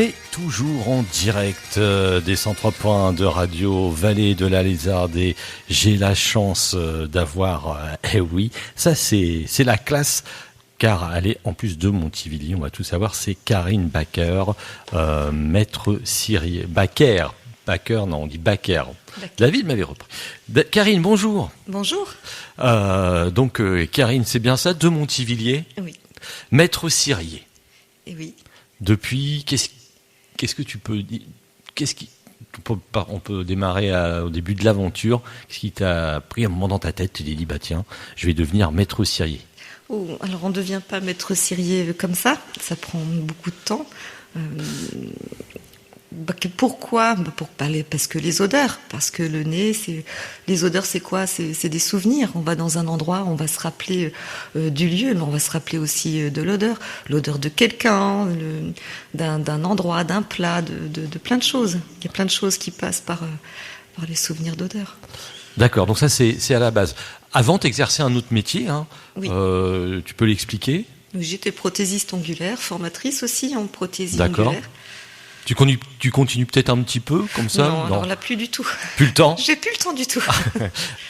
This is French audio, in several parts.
est toujours en direct des 103 points de radio Vallée de la Lézarde et j'ai la chance d'avoir, oui, ça c'est la classe car elle est en plus de Montivilliers, on va tout savoir, c'est Karine Backer, maître Cyrier. Backer, non, on dit Backer. David m'avait repris. Karine, bonjour. Bonjour. Donc Karine, c'est bien ça, de Montivilliers. Oui. Maître Cyrier. Et oui. Depuis, qu'est-ce que tu peux dire, on peut démarrer au début de l'aventure. Qu'est-ce qui t'a pris un moment dans ta tête? Tu t'es dit, bah tiens, je vais devenir maître Cyrier. Oh, alors on ne devient pas maître Cyrier comme ça prend beaucoup de temps. Pourquoi ? Parce que les odeurs, parce que le nez, les odeurs, c'est quoi ? C'est des souvenirs. On va dans un endroit, on va se rappeler du lieu, mais on va se rappeler aussi de l'odeur de quelqu'un, d'un endroit, d'un plat, de plein de choses. Il y a plein de choses qui passent par les souvenirs d'odeur. D'accord, donc ça c'est à la base. Avant, t'exerçais un autre métier, hein. Oui. Tu peux l'expliquer ? J'étais prothésiste ongulaire, formatrice aussi en prothésie D'accord. ongulaire. Tu continues peut-être un petit peu comme ça ? Non, alors là, plus du tout. Plus le temps ? J'ai plus le temps du tout.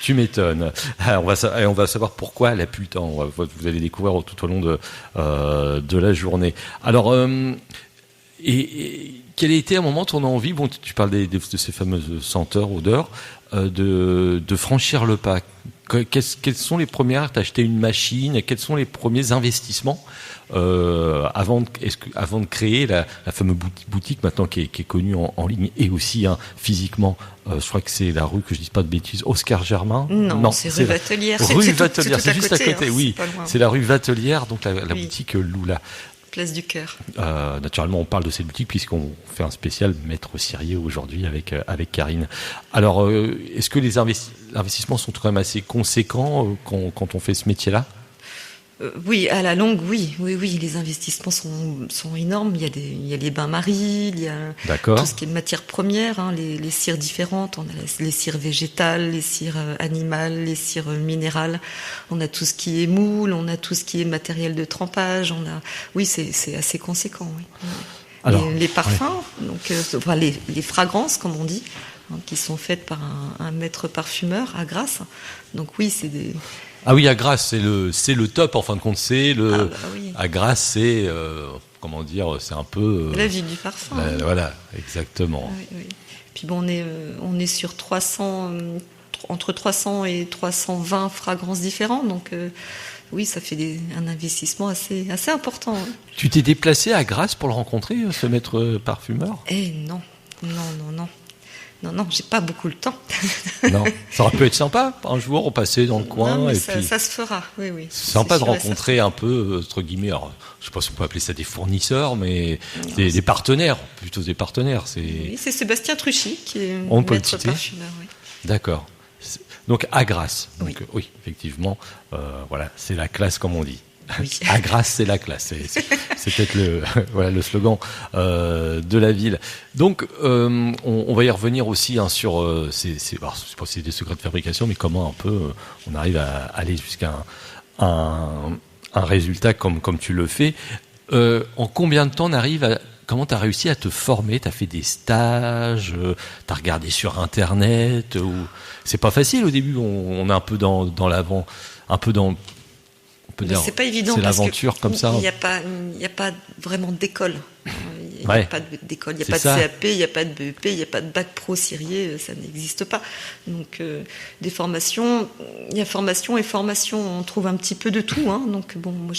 Tu m'étonnes. Alors, on va savoir pourquoi elle n'a plus le temps. Vous allez découvrir tout au long de la journée. Alors, et quel a été un moment ton envie, bon, tu parles de ces fameuses senteurs, odeurs, de franchir le pas. Quelles sont les premières ? T'as acheté une machine ? Quels sont les premiers investissements avant de créer la fameuse boutique maintenant qui est connue en ligne et aussi physiquement, je crois que c'est la rue, que je dise pas de bêtises, Oscar Germain. Non, c'est rue Vatelière. Rue Vatelière, c'est juste à côté, oui. C'est c'est la rue Vatelière, donc la oui. boutique Lula. Place du Cœur. Naturellement, on parle de cette boutique puisqu'on fait un spécial Maître Cyrier aujourd'hui avec Karine. Alors, est-ce que les investissements sont quand même assez conséquents quand on fait ce métier-là ? Oui, à la longue, oui. Les investissements sont énormes. Il y a les bains-maries, il y a tout ce qui est matières premières, les cires différentes. On a les cires végétales, les cires animales, les cires minérales. On a tout ce qui est moule, on a tout ce qui est matériel de trempage. Oui, c'est assez conséquent. Oui. Alors, les parfums, ouais. Donc les fragrances, comme on dit, qui sont faites par un maître parfumeur à Grasse. Donc oui, c'est des... Ah oui, à Grasse, c'est le top, en fin de compte, oui. À Grasse, c'est, comment dire, c'est un peu... la ville du parfum. Voilà, exactement. Oui. Puis bon, on est sur 300, entre 300 et 320 fragrances différentes, donc oui, ça fait un investissement assez important. Oui. Tu t'es déplacé à Grasse pour le rencontrer, ce maître parfumeur ? Non. Non, j'ai pas beaucoup le temps. Non, ça aurait pu être sympa, un jour, on passait dans le coin. Non, mais et ça se fera, oui. C'est sympa de rencontrer un peu, entre guillemets, alors, je sais pas si on peut appeler ça des fournisseurs, mais des partenaires, plutôt des partenaires. Oui, c'est Sébastien Truchy qui est maître parfumeur. Oui. D'accord. Donc, à Grasse. Oui. Donc, oui, effectivement, voilà, c'est la classe, comme on dit. Oui. À Grasse, c'est la classe. C'est peut-être le slogan de la ville. Donc, on va y revenir aussi sur je sais pas si c'est des secrets de fabrication, mais comment un peu on arrive à aller jusqu'à un résultat comme tu le fais. En combien de temps comment tu as réussi à te former ? Tu as fait des stages, tu as regardé sur Internet C'est pas facile au début, on est un peu dans l'avant, un peu dans... C'est pas évident, c'est parce l'aventure comme ça. Il n'y a pas vraiment d'école. Il n'y a pas d'école, il n'y a pas de CAP, il n'y a pas de BEP, il n'y a pas de bac pro Cyrier, ça n'existe pas. Donc des formations, il y a formation et formation, on trouve un petit peu de tout. Donc bon, moi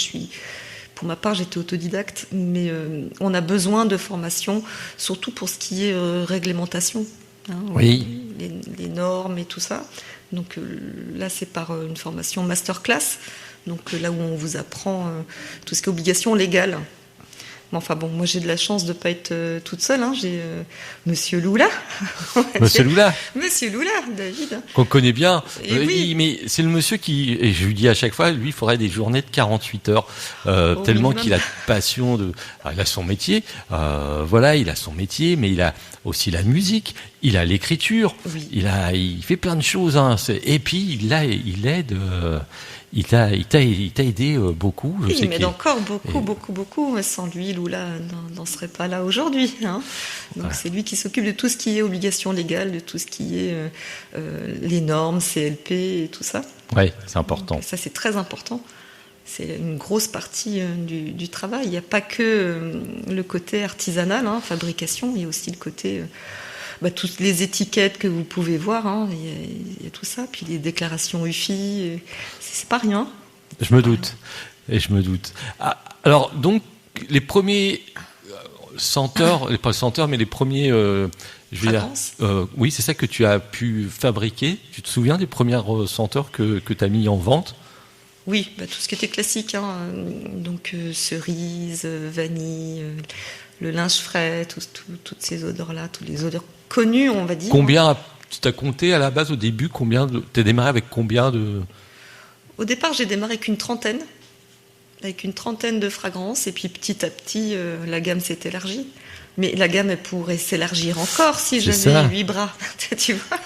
pour ma part, j'étais autodidacte, mais on a besoin de formation, surtout pour ce qui est réglementation. Oui. Les normes et tout ça. Donc là, c'est par une formation masterclass. Donc là où on vous apprend tout ce qui est obligation légale. Mais enfin bon, moi j'ai de la chance de ne pas être toute seule. J'ai Monsieur Lula. Monsieur Lula, David. Qu'on connaît bien. Oui. Mais c'est le monsieur qui, et je lui dis à chaque fois, lui, il faudrait des journées de 48 heures. Tellement minimum. qu'il a passion de... Alors, il a son métier, il a son métier, mais il a aussi la musique, il a l'écriture, oui. il fait plein de choses. Et puis il aide... il t'a aidé beaucoup. Oui, il m'aide encore beaucoup. Sans lui, Lula n'en serait pas là aujourd'hui. Hein. Donc c'est lui qui s'occupe de tout ce qui est obligation légale, de tout ce qui est les normes, CLP et tout ça. Oui, c'est important. Donc, ça, c'est très important. C'est une grosse partie du travail. Il n'y a pas que le côté artisanal, fabrication, il y a aussi le côté... toutes les étiquettes que vous pouvez voir, il y a tout ça. Puis les déclarations UFI, c'est pas rien. Je me doute. Alors, donc, les premiers senteurs, pas senteurs, mais les premiers... oui, c'est ça que tu as pu fabriquer. Tu te souviens des premières senteurs que tu as mis en vente ? Oui, tout ce qui était classique, donc cerise, vanille, le linge frais, toutes ces odeurs-là, toutes les odeurs connues, on va dire. Combien tu t'as compté à la base au début ? T'as démarré avec combien de... Au départ, j'ai démarré avec une trentaine de fragrances, et puis petit à petit, la gamme s'est élargie. Mais la gamme, elle pourrait s'élargir encore si j'avais 8 bras, tu vois.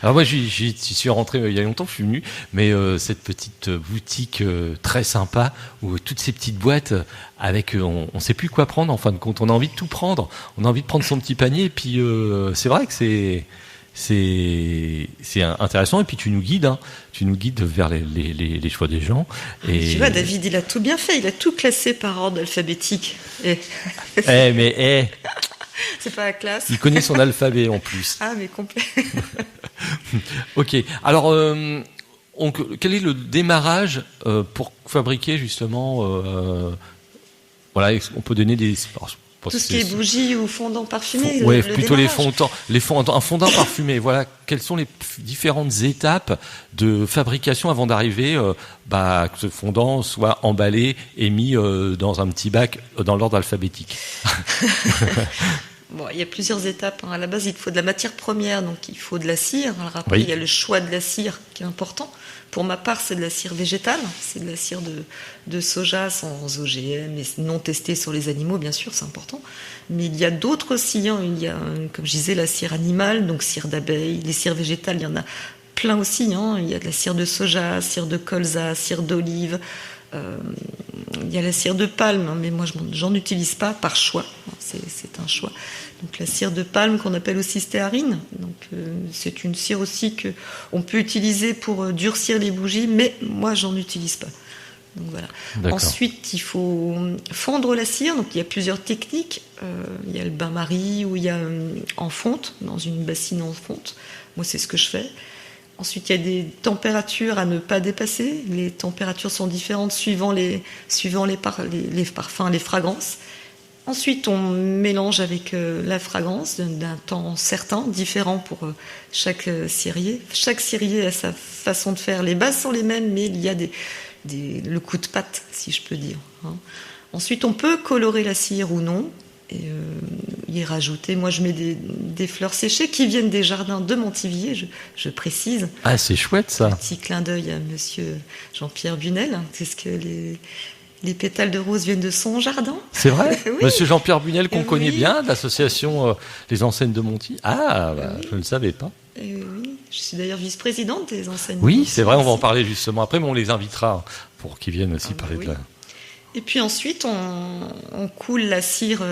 Alors moi, j'y suis rentré il y a longtemps, je suis venu, mais cette petite boutique très sympa, où toutes ces petites boîtes avec, on ne sait plus quoi prendre en fin de compte. On a envie de tout prendre. On a envie de prendre son petit panier, et puis c'est vrai que c'est intéressant, et puis tu nous guides vers les choix des gens. Et... Tu vois, David, il a tout bien fait, il a tout classé par ordre alphabétique. C'est pas la classe. Il connaît son alphabet en plus. Ah, mais complet. Ok. Alors, quel est le démarrage pour fabriquer justement voilà, on peut donner des... Tout ce qui est bougies ou fondants parfumés. Oui, plutôt les fondants. Un fondant parfumé. Voilà. Quelles sont les différentes étapes de fabrication avant d'arriver, que ce fondant soit emballé et mis dans un petit bac dans l'ordre alphabétique. Bon, il y a plusieurs étapes. À la base, il faut de la matière première, donc il faut de la cire. Alors après, il y a le choix de la cire qui est important. Pour ma part, c'est de la cire végétale. C'est de la cire de soja sans OGM et non testée sur les animaux, bien sûr, c'est important. Mais il y a d'autres aussi. Il y a, comme je disais, la cire animale, donc cire d'abeille. Les cires végétales, il y en a plein aussi. Il y a de la cire de soja, cire de colza, cire d'olive. Il y a la cire de palme, mais moi j'en utilise pas par choix, c'est un choix. Donc la cire de palme qu'on appelle aussi stéarine, donc c'est une cire aussi que on peut utiliser pour durcir les bougies, mais moi j'en utilise pas. Donc voilà. D'accord. Ensuite il faut fondre la cire, donc il y a plusieurs techniques. Il y a le bain-marie où il y a en fonte, dans une bassine en fonte. Moi c'est ce que je fais. Ensuite, il y a des températures à ne pas dépasser. Les températures sont différentes suivant les parfums, les fragrances. Ensuite, on mélange avec la fragrance d'un temps certain, différent pour chaque cirier. Chaque cirier a sa façon de faire. Les bases sont les mêmes, mais il y a le coup de patte, si je peux dire. Ensuite, on peut colorer la cire ou non. Et y rajouter, moi je mets des fleurs séchées qui viennent des jardins de Montivier, je précise. Ah, c'est chouette ça. Petit clin d'œil à monsieur Jean-Pierre Bunel, parce que les pétales de rose viennent de son jardin. C'est vrai. Oui. Monsieur Jean-Pierre Bunel qu'on connaît bien, de l'association Les Enseignes de Monty. Ah, oui. Je ne le savais pas. Oui, je suis d'ailleurs vice-présidente des Enseignes. Oui, c'est vrai, on va en parler justement après, mais on les invitera pour qu'ils viennent aussi parler de la... Et puis ensuite, on coule la cire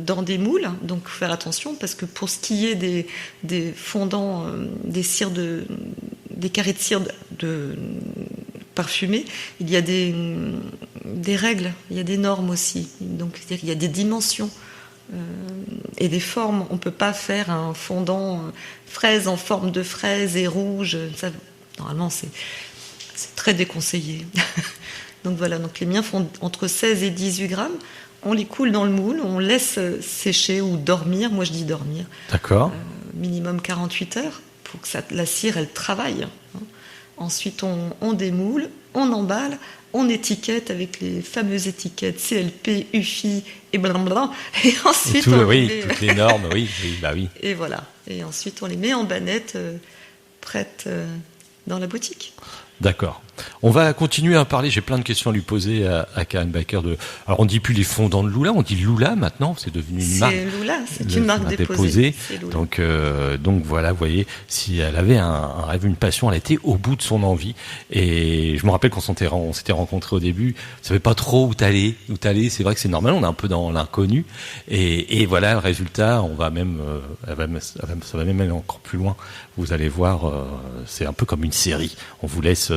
dans des moules. Donc, il faut faire attention parce que pour ce qui est des fondants, des carrés de cire parfumés, il y a des règles, il y a des normes aussi. Donc, c'est-à-dire qu'il y a des dimensions et des formes. On ne peut pas faire un fondant fraise en forme de fraise et rouge. Ça, normalement, c'est très déconseillé. Donc voilà, donc les miens font entre 16 et 18 grammes. On les coule dans le moule, on laisse sécher ou dormir. Moi, je dis dormir. D'accord. Minimum 48 heures pour que la cire, elle travaille. Ensuite, on démoule, on emballe, on étiquette avec les fameuses étiquettes CLP, UFI et blablabla. Et ensuite, toutes les normes, oui. Et voilà. Et ensuite, on les met en bannette prêtes dans la boutique. D'accord. On va continuer à parler. J'ai plein de questions à lui poser à Karen Baker. Alors on dit plus les fondants de Lula, on dit Lula maintenant. C'est devenu une marque. C'est Lula, c'est une marque déposée. Donc voilà, vous voyez, si elle avait un rêve, une passion, elle était au bout de son envie. Et je me rappelle qu'on s'était rencontrés au début. Je savais pas trop où t'allais. C'est vrai que c'est normal. On est un peu dans l'inconnu. Et voilà, le résultat. On va même, ça va même aller encore plus loin. Vous allez voir, c'est un peu comme une série. On vous laisse,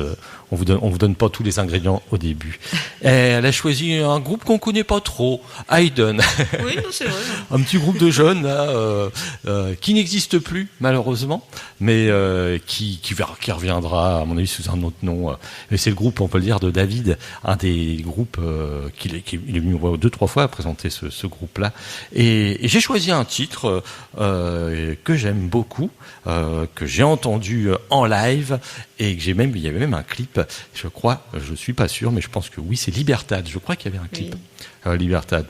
on vous donne pas tous les ingrédients au début. Elle a choisi un groupe qu'on connaît pas trop, Haydn. Oui, c'est vrai. Un petit groupe de jeunes là, qui n'existe plus malheureusement, mais qui reviendra à mon avis sous un autre nom. Et c'est le groupe, on peut le dire, de David, un des groupes il est venu 2-3 fois à présenter ce groupe-là. Et j'ai choisi un titre que j'aime beaucoup. Que j'ai entendu en live et que il y avait même un clip, je crois, je suis pas sûr, mais je pense que oui, c'est Libertad. Je crois qu'il y avait un clip. Oui. Libertad.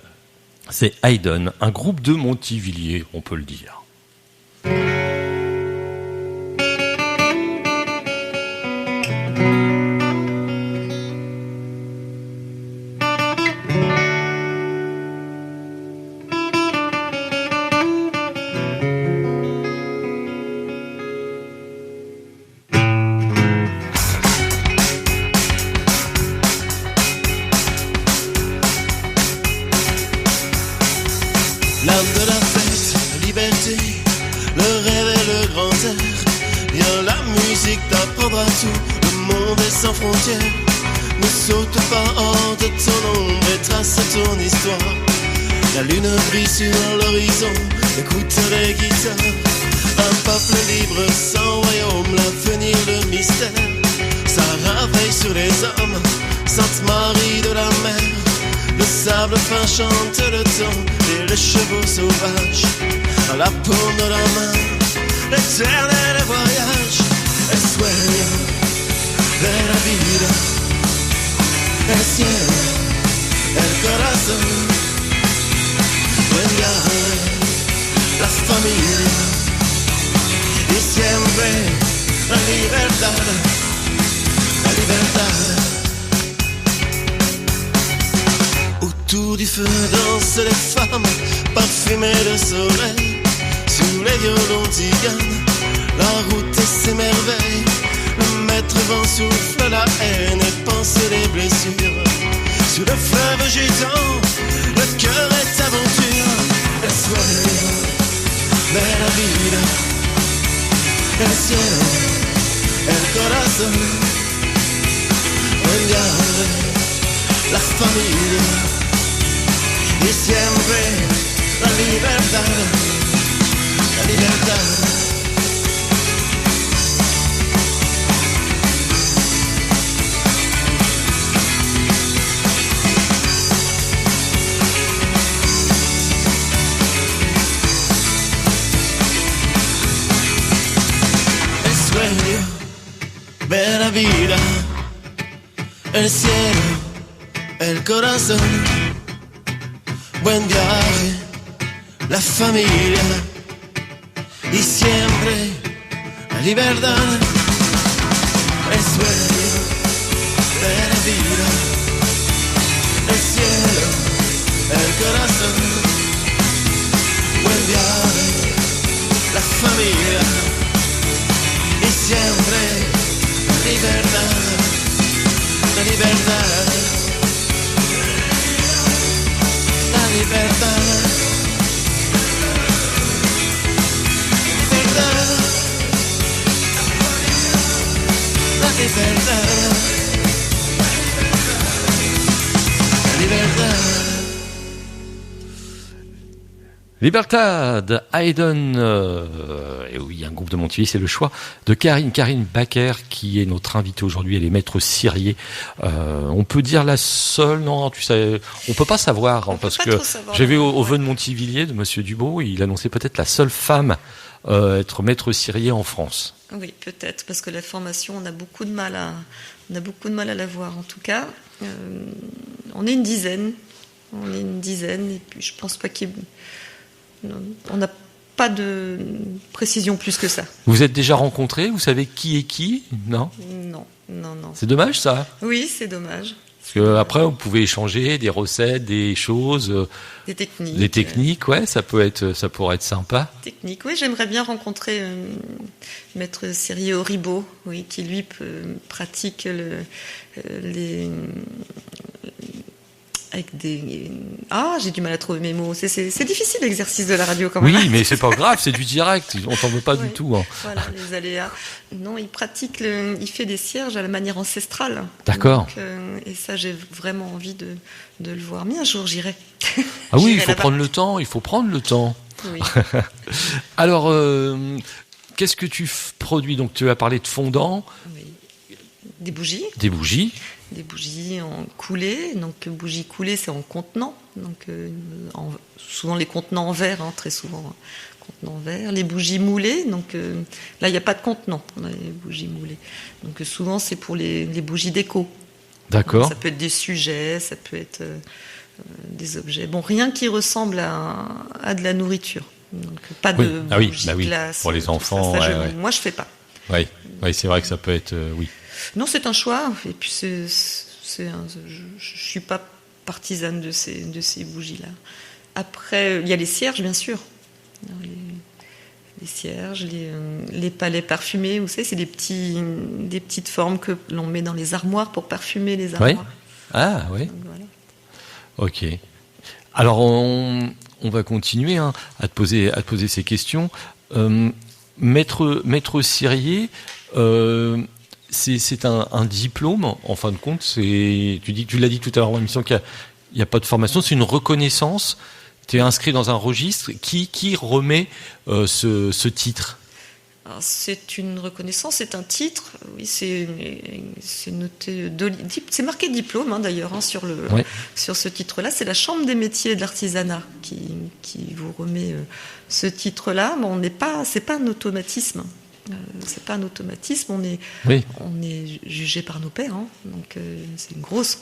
C'est Haydn, un groupe de Montivilliers, on peut le dire. La lune brille sur l'horizon, écoute les guitares. Un peuple libre sans royaume, l'avenir le mystère. Sarah veille sur les hommes, Sainte Marie de la mer. Le sable fin chante le temps et les chevaux sauvages. À la paume de la main, l'éternel voyage. El sueño de la vida, el cielo, el corazón. Buen viaje, la familia y siempre la libertad, la libertad. Autour du feu dansent les femmes parfumées de soleil. Sur les violons tiganes, la route s'émerveille. Le maître vent souffle la haine et pense les blessures. Sur le fleuve gitan, le cœur est aventure. El sueño de la vida, el cielo, el corazón. El viaje, la familia y siempre la libertad, la libertad. Ver la vida, el cielo, el corazón. Buen viaje, la familia y siempre la libertad. El sueño de la vida, el cielo, el corazón. Buen viaje, la familia y siempre la libertad, la libertad, la libertad, la libertad, la libertad. Libertad, Haydn, et oui, un groupe de Montivilliers, c'est le choix de Karen Baker, qui est notre invitée aujourd'hui. Elle est maître cirier. On peut dire la seule, non, tu sais, on peut pas savoir, hein, parce que j'ai vu au vœu de Montivilliers, de Monsieur Dubo, il annonçait peut-être la seule femme être maître cirier en France. Oui, peut-être, parce que la formation, on a beaucoup de mal à l'avoir, en tout cas. On est une dizaine, et puis je pense pas qu'il y ait... On n'a pas de précision plus que ça. Vous êtes déjà rencontrés? Vous savez qui est qui? Non. C'est dommage ça. Oui, c'est dommage. Parce que après, vous pouvez échanger des recettes, des choses, des techniques. Des techniques, ouais, ça pourrait être sympa. Technique, oui, j'aimerais bien rencontrer Maître Cyrier Auribeau, oui, qui lui pratique avec des... Ah, j'ai du mal à trouver mes mots. C'est difficile l'exercice de la radio quand même. Oui, mais c'est pas grave, c'est du direct. On t'en veut pas du tout. Hein. Voilà, les aléas. Non, il fait des cierges à la manière ancestrale. D'accord. Donc, et ça, j'ai vraiment envie de le voir. Mais un jour, j'irai. Ah oui, il faut prendre le temps. Il faut prendre le temps. Oui. Alors, qu'est-ce que tu produis? Donc, tu as parlé de fondant. Oui. Des bougies. Des bougies en coulée. Donc, bougies coulées, c'est en contenant. Donc, souvent les contenants en verre, très souvent. Contenants en verre. Les bougies moulées. Donc, là, il n'y a pas de contenant. On a les bougies moulées. Donc, souvent, c'est pour les bougies déco. D'accord. Donc, ça peut être des sujets, ça peut être des objets. Bon, rien qui ressemble à de la nourriture. Donc, pas de bougies glace. Pour les enfants. Moi, je ne fais pas. Oui, c'est vrai que ça peut être... oui. Non, c'est un choix. Et puis, je suis pas partisane de ces bougies-là. Après, il y a les cierges, bien sûr. Les cierges, les palets parfumés. Vous savez, c'est des petites formes que l'on met dans les armoires pour parfumer les armoires. Oui. Ah, oui. Donc, voilà. Ok. Alors, on va continuer à te poser ces questions. Maître Cyrier, c'est un diplôme, en fin de compte. Tu l'as dit tout à l'heure en émission qu'il n'y a pas de formation, c'est une reconnaissance. Tu es inscrit dans un registre. Qui remet ce titre? Alors, c'est une reconnaissance, c'est un titre. Oui, c'est noté. C'est marqué diplôme d'ailleurs sur ce titre-là. C'est la Chambre des métiers et de l'artisanat qui vous remet ce titre-là. Bon, c'est pas un automatisme. C'est pas un automatisme. On est jugé par nos pairs, donc c'est une grosse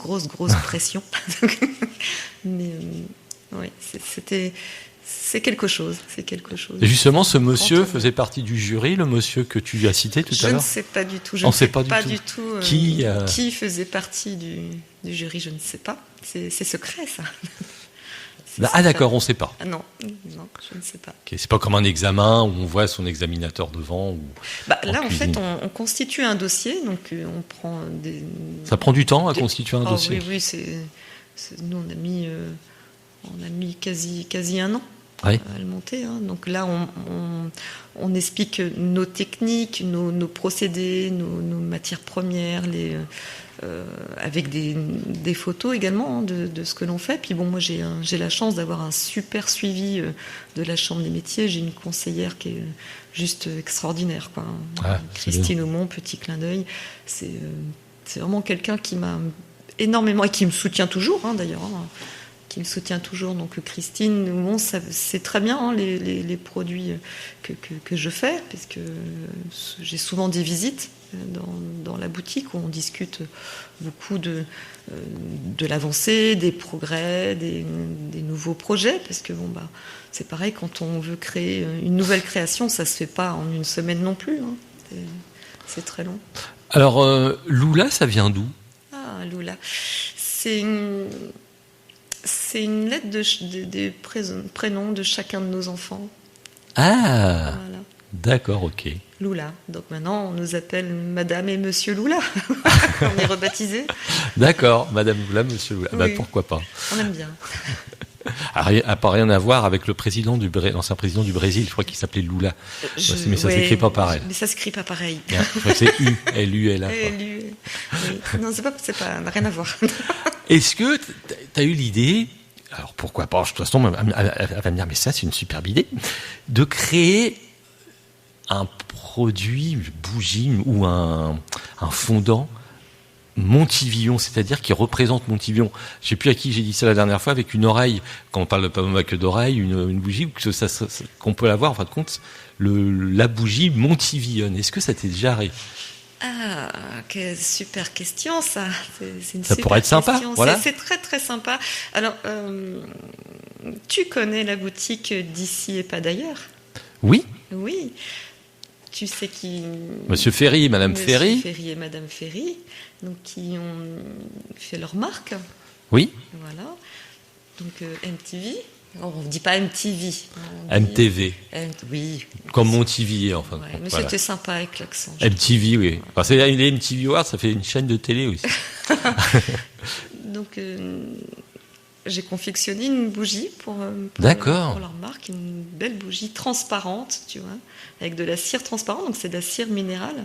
pression. Mais oui, c'est quelque chose. Et justement, ce monsieur faisait partie du jury, le monsieur que tu as cité tout à l'heure? Je ne sais pas du tout. Je ne sais pas du tout qui faisait partie du jury. Je ne sais pas. C'est secret, ça. Ah d'accord, on ne sait pas. Ah, non, je ne sais pas. Okay, c'est pas comme un examen où on voit son examinateur devant. Là, en fait, on constitue un dossier, donc on prend des... Ça prend du temps à constituer un dossier? Oui, nous on a mis quasi un an à le monter. Donc là, on explique nos techniques, nos procédés, nos matières premières, avec des photos également de ce que l'on fait. Puis bon, moi j'ai la chance d'avoir un super suivi de la Chambre des métiers. J'ai une conseillère qui est juste extraordinaire, quoi. Christine Aumont, petit clin d'œil. C'est vraiment quelqu'un qui m'a énormément et qui me soutient toujours, d'ailleurs. Qui me soutient toujours. Donc Christine Aumont, c'est très bien les produits que je fais, parce que j'ai souvent des visites dans la boutique où on discute beaucoup de l'avancée, des progrès, des nouveaux projets, parce que c'est pareil, quand on veut créer une nouvelle création, ça se fait pas en une semaine non plus. C'est très long. Alors Lula, ça vient d'où? Ah, Lula, c'est une lettre des prénoms de chacun de nos enfants. Ah, voilà. D'accord, ok. Lula. Donc maintenant, on nous appelle Madame et Monsieur Lula. On est rebaptisés. D'accord, Madame Lula, Monsieur Lula. Oui. Pourquoi pas. On aime bien. À part rien à voir avec l'ancien président du Brésil, je crois qu'il s'appelait Lula. Mais ça s'écrit pas pareil. Mais ça s'écrit pas pareil. Je crois que c'est U, L-U-L-A. Oui. Non, c'est pas, rien à voir. Est-ce que tu as eu l'idée, alors pourquoi pas, de toute façon, elle va me dire, mais ça c'est une superbe idée, de créer un produit, une bougie ou un fondant Montivillon, c'est-à-dire qui représente Montivillon. Je ne sais plus à qui j'ai dit ça la dernière fois, avec une oreille, quand on parle de pas que d'oreille, une bougie, qu'on peut l'avoir, en fin de compte, la bougie Montivillon. Est-ce que ça t'est déjà arrivé? Ah, quelle super question, ça. Ça pourrait être sympa, voilà. C'est très très sympa. Alors, tu connais la boutique d'ici et pas d'ailleurs? Oui. Oui. Tu sais qui... Monsieur Ferry et Madame Ferry. Monsieur Ferry et Madame Ferry, donc qui ont fait leur marque. Oui. Voilà. Donc MTV. On ne dit pas MTV. MTV. Oui. Comme mon TV, enfin. Ouais, mais c'était sympa avec l'accent. MTV, oui. Enfin, c'est les MTV Awards, ça fait une chaîne de télé aussi. Donc, j'ai confectionné une bougie pour leur marque, une belle bougie transparente, tu vois, avec de la cire transparente, donc c'est de la cire minérale,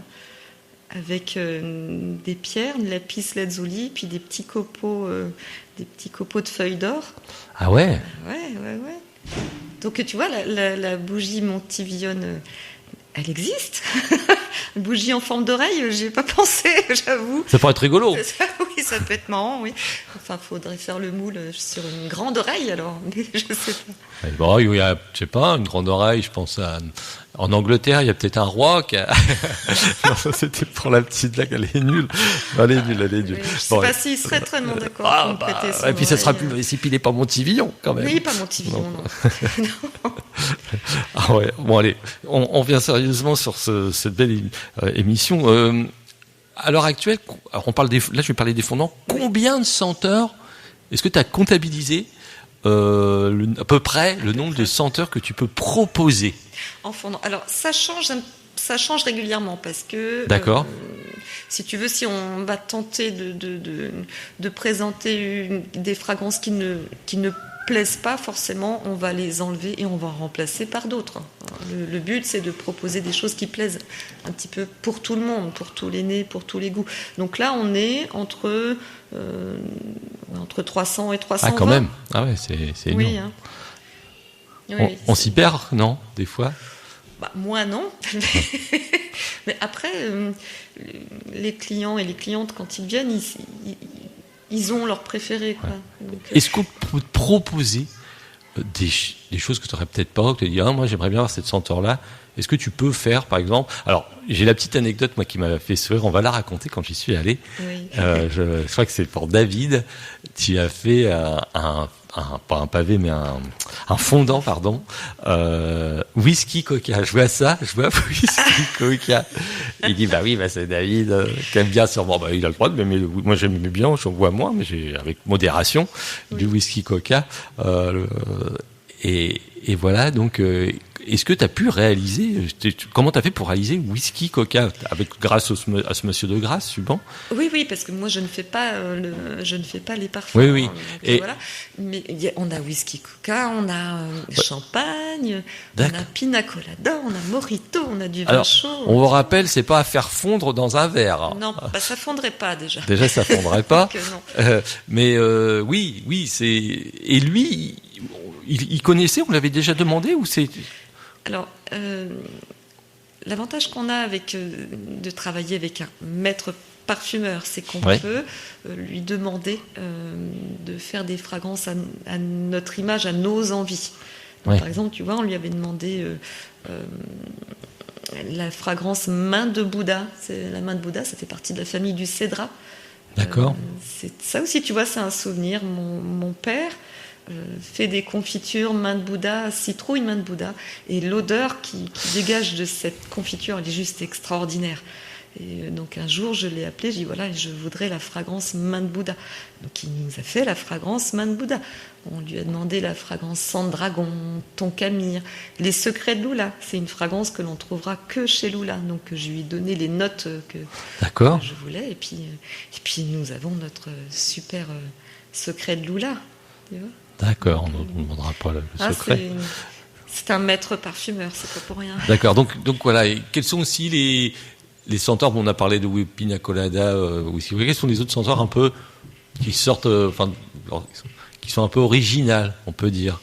avec des pierres, de lapis lazuli, puis des petits copeaux de feuilles d'or. Ah ouais. Ouais. Donc tu vois, la bougie Montivionne, elle existe. Une bougie en forme d'oreille, j'y ai pas pensé, j'avoue. Ça pourrait être rigolo. Oui, ça peut être marrant, oui. Enfin, faudrait faire le moule sur une grande oreille, alors. Mais je sais pas. Bon, il y a, je sais pas, une grande oreille, je pense à... En Angleterre, il y a peut-être un roi qui a... Non, ça, c'était pour la petite blague, elle est nulle. Elle est nulle. Je sais pas s'il serait très d'accord pour prêter son et puis ça sera oreille. plus... Si il n'est pas Montivillon, quand même. Oui, pas Montivillon, non. Ah ouais, bon allez, on revient sérieusement sur cette belle émission. À l'heure actuelle, alors là je vais parler des fondants, combien de senteurs est-ce que tu as comptabilisé à peu près le nombre de senteurs que tu peux proposer en fondant? Alors ça change régulièrement parce que d'accord. Si tu veux, si on va tenter de présenter des fragrances qui ne plaisent pas forcément, on va les enlever et on va en remplacer par d'autres. Le but, c'est de proposer des choses qui plaisent un petit peu pour tout le monde, pour tous les nez, pour tous les goûts. Donc là, on est entre 300 et 320. Ah, quand même. Ah ouais, c'est énorme. Oui, hein. Oui, on s'y perd, non, des fois? Moi, non. Mais après, les clients et les clientes, quand ils viennent, ils ont leur préféré, quoi. Ouais. Donc, est-ce qu'on peut te proposer des choses que tu n'aurais peut-être pas, que tu te dis, moi j'aimerais bien avoir cette senteur-là. Est-ce que tu peux faire, par exemple... Alors, j'ai la petite anecdote, moi, qui m'a fait sourire. On va la raconter quand j'y suis allé. Oui. Je crois que c'est pour David. Tu as fait pas un pavé, mais un fondant, pardon. Whisky coca. Je vois whisky coca. Il dit, oui, c'est David, qui aime bien sûrement. Il a le droit de m'aimer. Moi, j'aimais bien, j'en bois moins, mais avec modération, du whisky coca. Et voilà, donc, est-ce que tu as pu réaliser, comment tu as fait pour réaliser whisky coca, grâce à ce monsieur de Grasse, souvent? Oui, parce que moi je ne fais pas les parfums. Oui. Donc, et voilà. Mais on a whisky coca, on a champagne, on a pina colada, on a mojito, on a du vin chaud. On vous rappelle, c'est pas à faire fondre dans un verre. Non, ça fondrait pas déjà. Déjà, ça fondrait pas. Non. Mais oui, c'est. Et lui, il connaissait, on l'avait déjà demandé ou c'est... Alors, l'avantage qu'on a de travailler avec un maître parfumeur, c'est qu'on peut lui demander de faire des fragrances à notre image, à nos envies. Donc, par exemple, tu vois, on lui avait demandé la fragrance main de Bouddha. La main de Bouddha, ça fait partie de la famille du cédra. D'accord. Ça aussi, tu vois, c'est un souvenir. Mon père fait des confitures main de Bouddha, citrouille main de Bouddha, et l'odeur qui dégage de cette confiture, elle est juste extraordinaire. Et donc un jour je l'ai appelé, j'ai dit voilà, je voudrais la fragrance main de Bouddha. Donc il nous a fait la fragrance main de Bouddha. On lui a demandé la fragrance sang de dragon, thon camire, les secrets de Lula. C'est une fragrance que l'on trouvera que chez Lula. Donc je lui ai donné les notes que je voulais, et puis nous avons notre super secret de Lula. Tu vois. D'accord, on ne demandera pas le secret. C'est un maître parfumeur, c'est pas pour rien. D'accord, donc voilà. Et quels sont aussi les senteurs? On a parlé de pina colada, whisky. Quels sont les autres senteurs un peu qui sortent, qui sont un peu originales, on peut dire,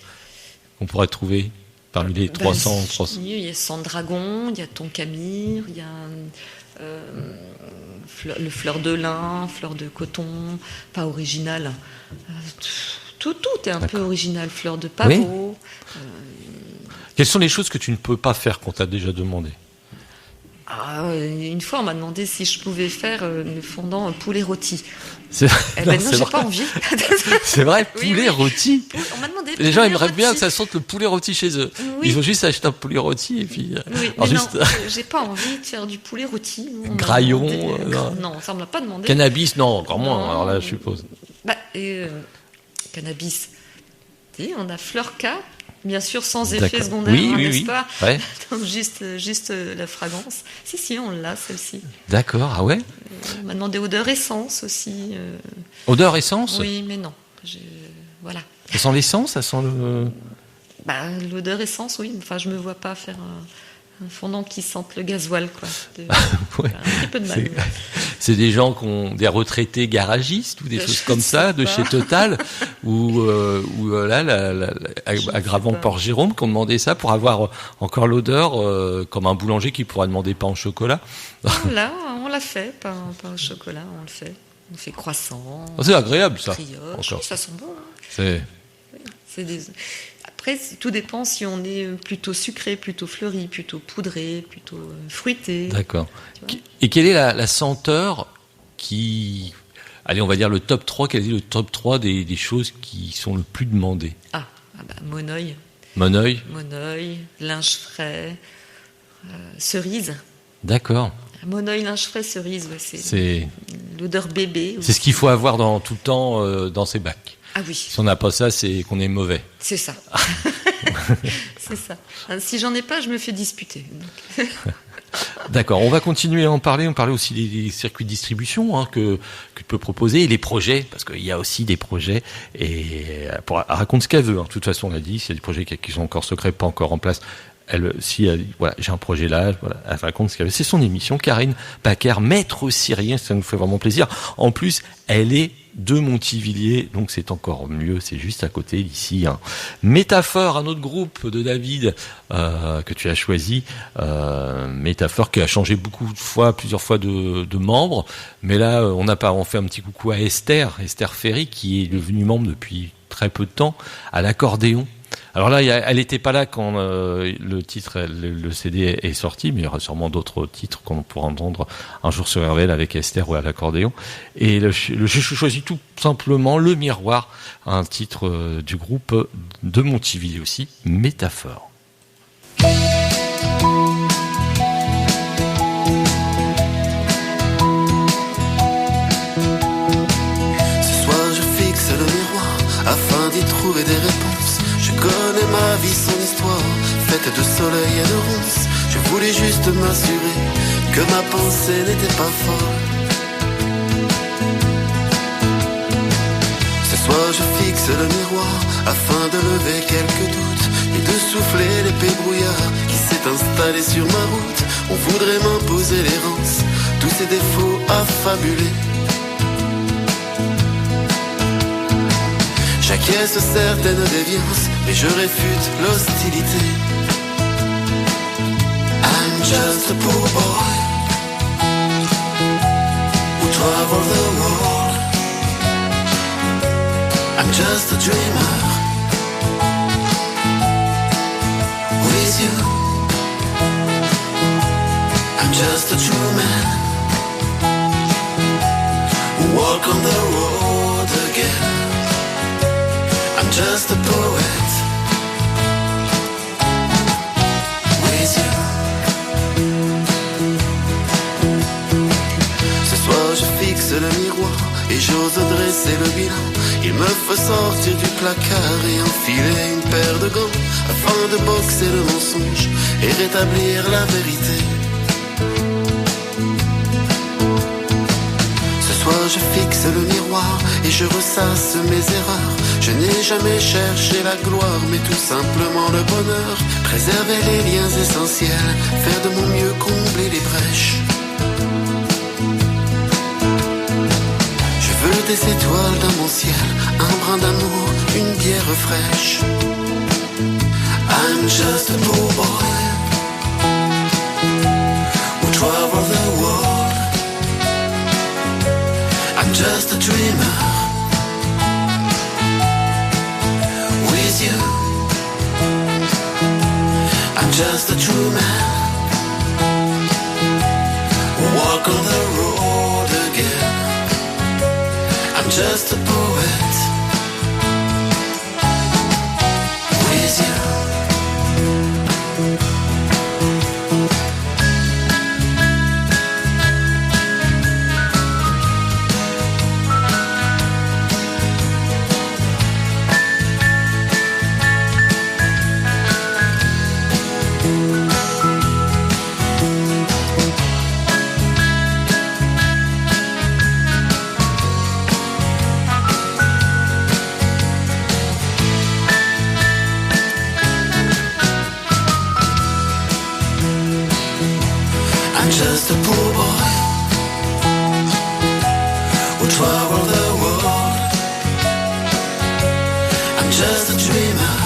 qu'on pourrait trouver parmi les 300. Il y a sang de dragon, il y a thon camire, il y a le fleur de lin, fleur de coton, pas original. Tout est un peu original, fleur de pavot. Oui. Quelles sont les choses que tu ne peux pas faire qu'on t'a déjà demandé? Une fois, on m'a demandé si je pouvais faire le fondant poulet rôti. Non, j'ai pas envie. C'est vrai, poulet rôti. On m'a demandé. Les gens aimeraient bien que ça sente le poulet rôti chez eux. Oui. Ils ont juste acheté un poulet rôti et puis. Oui, mais juste... non, j'ai pas envie de faire du poulet rôti. Graillon. Non, ça me l'a pas demandé. Cannabis, non, encore moins. Alors là, je suppose. Cannabis. On a Fleurka. Bien sûr, sans effet secondaire, n'est-ce pas ? Ouais. Donc juste la fragrance. Si, on l'a, celle-ci. D'accord, ah ouais ? On m'a demandé odeur essence aussi. Odeur essence ? Oui, mais non. Voilà. Ça sent l'essence, ça sent le... L'odeur essence, oui. Enfin, je me vois pas faire un fondant qui sente le gasoil, quoi. Ouais. Un petit peu de mal. C'est des gens qui ont des retraités garagistes ou des choses comme ça, de chez Total, ou là, à Gravant-Port-Jérôme, qui ont demandé ça pour avoir encore l'odeur, comme un boulanger qui pourra demander pain au chocolat. Là, on l'a fait, pain au chocolat, on le fait. On fait croissant. C'est agréable, ça. Brioche, ça sent bon. Hein. Après, tout dépend si on est plutôt sucré, plutôt fleuri, plutôt poudré, plutôt fruité. D'accord. Et quelle est la senteur qui... Allez, on va dire le top 3. Quel est le top 3 des choses qui sont le plus demandées ? Monoeil. Monoeil, linge frais, cerise. D'accord. Monoeil, linge frais, cerise, c'est l'odeur bébé. C'est ce qu'il faut avoir tout le temps dans ses bacs. Ah oui. Si on n'a pas ça, c'est qu'on est mauvais. C'est ça. C'est ça. Si j'en ai pas, je me fais disputer. D'accord, on va continuer à en parler. On parlait aussi des circuits de distribution que tu peux proposer et les projets, parce qu'il y a aussi des projets. Et elle raconte ce qu'elle veut. De toute façon, on a dit, s'il y a des projets qui sont encore secrets, pas encore en place, elle dit, voilà, j'ai un projet là, voilà, elle raconte ce qu'elle veut. C'est son émission, Karine Paquer, maître syrien, ça nous fait vraiment plaisir. En plus, elle est de Montivilliers, donc c'est encore mieux, c'est juste à côté d'ici. Métaphore, un autre groupe de David que tu as choisi, Métaphore qui a changé plusieurs fois de membres, mais là on fait un petit coucou à Esther Ferry qui est devenue membre depuis très peu de temps à l'accordéon. Alors là, elle n'était pas là quand le titre, le CD est sorti, mais il y aura sûrement d'autres titres qu'on pourra entendre un jour sur RVL avec Esther ou à l'accordéon. Et je choisis tout simplement Le Miroir, un titre du groupe de Montivilliers aussi, Métaphore. Ce soir, je fixe le miroir afin d'y trouver des réponses. Je connais ma vie, son histoire, faite de soleil et de ronces. Je voulais juste m'assurer que ma pensée n'était pas folle. Ce soir je fixe le miroir afin de lever quelques doutes et de souffler l'épais brouillard qui s'est installé sur ma route. On voudrait m'imposer l'errance, tous ces défauts affabulés. J'acquiesce certaines déviances, mais je réfute l'hostilité. I'm just a poor boy who traveled the world. I'm just a dreamer with you. I'm just a true man who walk on the road again. I'm just a poet with you. Ce soir je fixe le miroir et j'ose dresser le bilan. Il me faut sortir du placard et enfiler une paire de gants afin de boxer le mensonge et rétablir la vérité. Ce soir je fixe le miroir et je ressasse mes erreurs. Je n'ai jamais cherché la gloire, mais tout simplement le bonheur. Préserver les liens essentiels, faire de mon mieux, combler les brèches. Je veux des étoiles dans mon ciel, un brin d'amour, une bière fraîche. I'm just a poor boy who traveled the world. I'm just a dreamer with you. I'm just a true man walk on the road again. I'm just a poet with you. Just a poor boy who traveled the world. I'm just a dreamer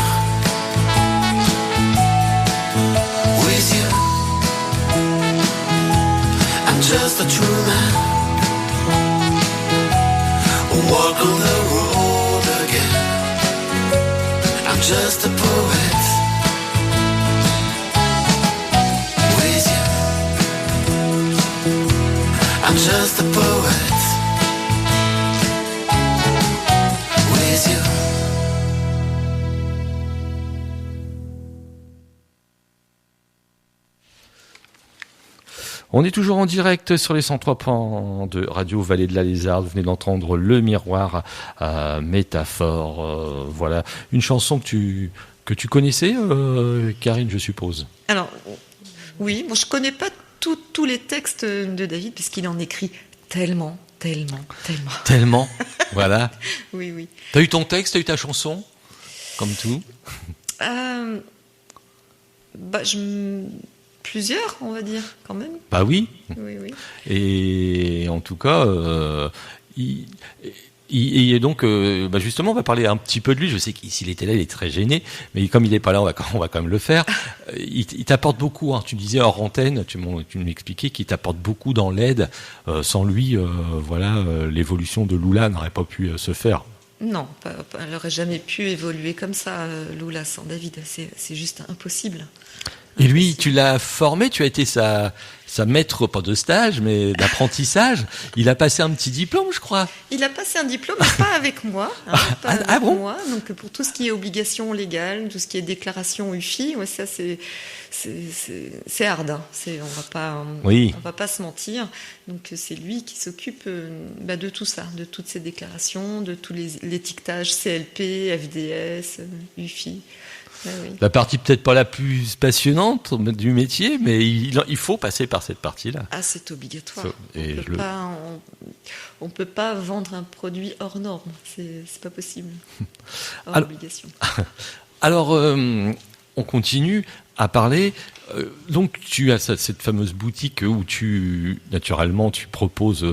with you. I'm just a true man who walk on the road again. I'm just a poet. I'm just a poet with you. On est toujours en direct sur les 103 de Radio Vallée de la Lézarde. Vous venez d'entendre Le Miroir, Métaphore. Voilà, une chanson que tu connaissais, Karine, je suppose. Alors, oui, bon, je connais pas tous les textes de David, puisqu'il en écrit tellement. Voilà. Oui. T'as eu ton texte, t'as eu ta chanson, comme tout. Plusieurs, on va dire, quand même. Bah oui. Oui. Et en tout cas, il est donc, justement, on va parler un petit peu de lui. Je sais que s'il était là, il est très gêné, mais comme il n'est pas là, on va quand même le faire. Il t'apporte beaucoup. Hein. Tu me disais hors antenne, tu m'expliquais qu'il t'apporte beaucoup dans l'aide. Sans lui, l'évolution de Lula n'aurait pas pu se faire. Non, elle n'aurait jamais pu évoluer comme ça, Lula, sans David. C'est juste impossible. Et lui, tu l'as formé, tu as été sa maître, pas de stage, mais d'apprentissage. Il a passé un petit diplôme, je crois. Il a passé un diplôme, mais pas avec moi. Moi. Donc, pour tout ce qui est obligation légale, tout ce qui est déclaration UFI, ouais, ça, c'est hard. Hein. On va pas se mentir. Donc, c'est lui qui s'occupe de tout ça, de toutes ces déclarations, de tous l'étiquetage CLP, FDS, UFI. Oui. La partie peut-être pas la plus passionnante du métier, mais il faut passer par cette partie-là. Ah, c'est obligatoire. On peut pas vendre un produit hors norme, c'est pas possible. Hors obligation. Alors, on continue à parler. Donc, tu as cette fameuse boutique où tu proposes.